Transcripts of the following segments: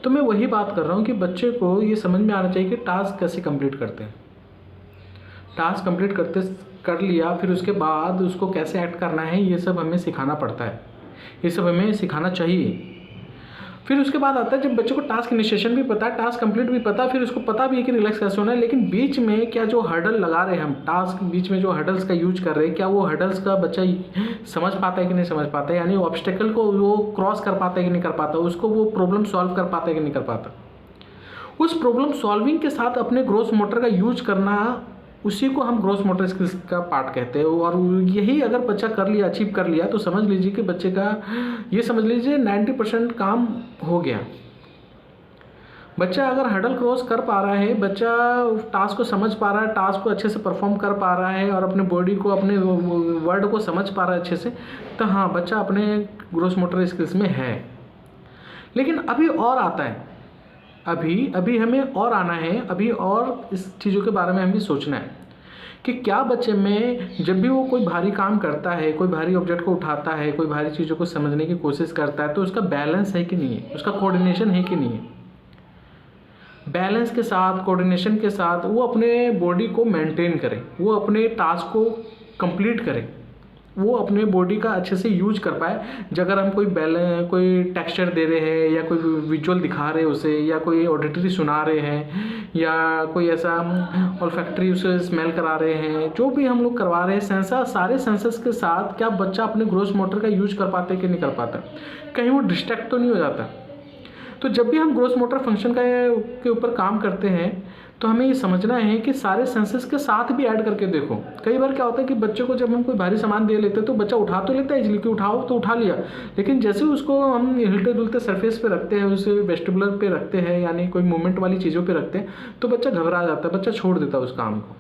तो मैं वही बात कर रहा हूँ कि बच्चे को ये समझ में आना चाहिए कि टास्क कैसे कंप्लीट करते हैं। टास्क कंप्लीट कर लिया, फिर उसके बाद उसको कैसे एक्ट करना है, ये सब हमें सिखाना पड़ता है, ये सब हमें सिखाना चाहिए। फिर उसके बाद आता है जब बच्चे को टास्क इनिशिएशन भी पता है, टास्क कंप्लीट भी पता है, फिर उसको पता भी है कि रिलैक्स कैसे होना है, लेकिन बीच में क्या जो हर्डल लगा रहे हैं हम, टास्क बीच में जो हर्डल्स का यूज कर रहे हैं, क्या वो हर्डल्स का बच्चा समझ पाता है कि नहीं समझ पाता है, यानी ऑब्स्टेकल को वो क्रॉस कर पाता है कि नहीं कर पाता, उसको वो प्रॉब्लम सॉल्व कर पाता है कि नहीं कर पाता। उस प्रॉब्लम सॉल्विंग के साथ अपने ग्रोस मोटर का यूज करना, उसी को हम ग्रोस मोटर स्किल्स का पार्ट कहते हैं। और यही अगर बच्चा कर लिया, अचीव कर लिया, तो समझ लीजिए कि बच्चे का, ये समझ लीजिए 90% काम हो गया। बच्चा अगर हर्डल क्रॉस कर पा रहा है, बच्चा टास्क को समझ पा रहा है, टास्क को अच्छे से परफॉर्म कर पा रहा है और अपने बॉडी को, अपने वर्ड को समझ पा रहा है अच्छे से, तो हाँ, बच्चा अपने ग्रोस मोटर स्किल्स में है। लेकिन अभी और आता है, अभी हमें और आना है, अभी और इस चीज़ों के बारे में हमें सोचना है कि क्या बच्चे में जब भी वो कोई भारी काम करता है, कोई भारी ऑब्जेक्ट को उठाता है, कोई भारी चीज़ों को समझने की कोशिश करता है, तो उसका बैलेंस है कि नहीं है, उसका कोऑर्डिनेशन है कि नहीं है। बैलेंस के साथ, कोऑर्डिनेशन के साथ वो अपने बॉडी को मेंटेन करे, वो अपने टास्क को कंप्लीट करे, वो अपने बॉडी का अच्छे से यूज कर पाए। अगर हम कोई टेक्सचर दे रहे हैं, या कोई विजुअल दिखा रहे हैं उसे, या कोई ऑडिटरी सुना रहे हैं, या कोई ऐसा ऑल्फैक्टरी उसे स्मेल करा रहे हैं, जो भी हम लोग करवा रहे हैं, सेंसर, सारे सेंसर्स के साथ क्या बच्चा अपने ग्रोस मोटर का यूज कर पाता है कि नहीं कर पाता, कहीं वो डिस्ट्रैक्ट तो नहीं हो जाता। तो जब भी हम ग्रोस मोटर फंक्शन के ऊपर काम करते हैं, तो हमें ये समझना है कि सारे सेंसेस के साथ भी ऐड करके देखो। कई बार क्या होता है कि बच्चे को जब हम कोई भारी सामान दे लेते हैं, तो बच्चा उठा तो लेता है इजली, कि उठाओ तो उठा लिया, लेकिन जैसे उसको हम हिलते डुलते सरफेस पे रखते हैं, उसे वेस्टिबुलर पे रखते हैं, यानी कोई मूवमेंट वाली चीज़ों पे रखते हैं, तो बच्चा घबरा जाता है, बच्चा छोड़ देता है उस काम को।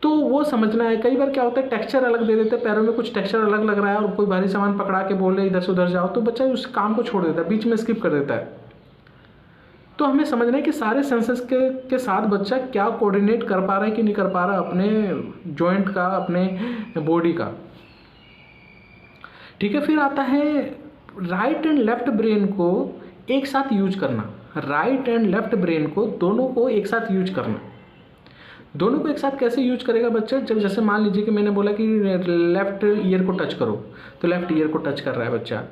तो वो समझना है। कई बार क्या होता है, टेक्सचर अलग दे देते हैं, पैरों में कुछ टेक्सचर अलग लग रहा है और कोई भारी सामान पकड़ा के बोल रहे इधर से उधर जाओ, तो बच्चा उस काम को छोड़ देता है, बीच में स्किप कर देता है। तो हमें समझना है कि सारे सेंसर्स के साथ बच्चा क्या कोऑर्डिनेट कर पा रहा है कि नहीं कर पा रहा अपने जॉइंट का, अपने बॉडी का। ठीक है, फिर आता है राइट एंड लेफ्ट ब्रेन को एक साथ यूज करना। राइट एंड लेफ्ट ब्रेन को, दोनों को एक साथ यूज करना। दोनों को एक साथ कैसे यूज करेगा बच्चा, जब जैसे मान लीजिए कि मैंने बोला कि लेफ्ट ईयर को टच करो, तो लेफ्ट ईयर को टच कर रहा है बच्चा,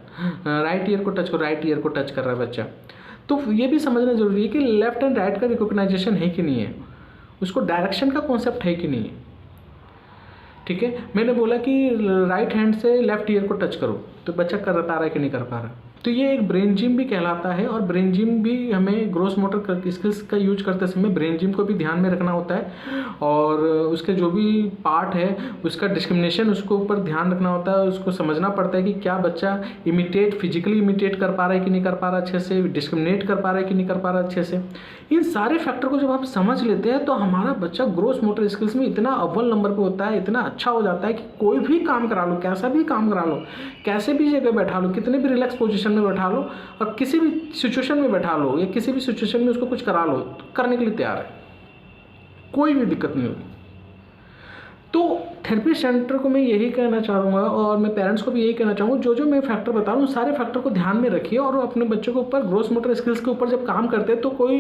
राइट ईयर को टच करो, राइट ईयर को टच कर रहा है बच्चा। तो ये भी समझना जरूरी है कि लेफ्ट एंड राइट का रिकॉग्नाइजेशन है कि नहीं है, उसको डायरेक्शन का कॉन्सेप्ट है कि नहीं है। ठीक है, मैंने बोला कि राइट हैंड से लेफ्ट ईयर को टच करो, तो बच्चा कर पा रहा है कि नहीं कर पा रहा। तो ये एक ब्रेन जिम भी कहलाता है, और ब्रेन जिम भी हमें ग्रोस मोटर स्किल्स का यूज करते समय ब्रेन जिम को भी ध्यान में रखना होता है, और उसके जो भी पार्ट है उसका डिस्क्रिमिनेशन, उसको ऊपर ध्यान रखना होता है। उसको समझना पड़ता है कि क्या बच्चा फिजिकली इमिटेट कर पा रहा है कि नहीं कर पा रहा अच्छे से, डिस्क्रिमिनेट कर पा रहा है कि नहीं कर पा रहा अच्छे से। इन सारे फैक्टर को जब हम समझ लेते हैं, तो हमारा बच्चा ग्रोस मोटर स्किल्स में इतना अव्वल नंबर पर होता है, इतना अच्छा हो जाता है कि कोई भी काम करा लो, कैसा भी काम करा लो, कैसे भी जगह बैठा लो, कितने भी रिलैक्स पोजीशन में बैठा लो, और किसी भी सिचुएशन में बैठा लो, या किसी भी सिचुएशन में उसको कुछ करा लो, तो करने के लिए तैयार है, कोई भी दिक्कत नहीं होगी। तो थेरेपी सेंटर को मैं यही कहना चाहूँगा, और मैं पेरेंट्स को भी यही कहना चाहूँगा, जो मैं फैक्टर बता रहा हूँ, सारे फैक्टर को ध्यान में रखिए, और अपने बच्चों के ऊपर ग्रोस मोटर स्किल्स के ऊपर जब काम करते हैं, तो कोई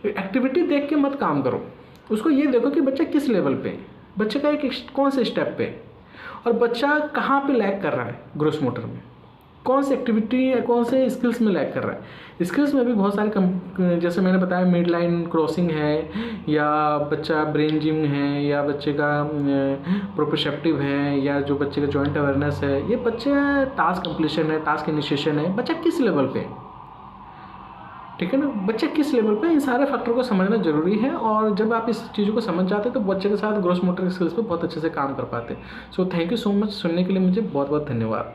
एक्टिविटी देख के मत काम करो। उसको ये देखो कि बच्चा किस लेवल पे, बच्चे का एक कौन से स्टेप पे, और बच्चा कहाँ पे लैग कर रहा है ग्रोस मोटर में, कौन सी एक्टिविटी या कौन से स्किल्स में लैग कर रहा है। स्किल्स में भी बहुत सारे जैसे मैंने बताया, मिड लाइन क्रॉसिंग है, या बच्चा ब्रेन जिम है, या बच्चे का प्रोप्रोसेप्टिव है, या जो बच्चे का जॉइंट अवेयरनेस है, ये बच्चे टास्क कंप्लीशन है, टास्क इनिशिएशन है, बच्चा किस लेवल पे, ठीक है ना, बच्चा किस लेवल पे, इन सारे फैक्टर को समझना जरूरी है। और जब आप इस चीज़ों को समझ जाते हैं, तो बच्चे के साथ ग्रोस मोटर स्किल्स पे बहुत अच्छे से काम कर पाते हैं। So thank you so much, सुनने के लिए मुझे बहुत बहुत धन्यवाद।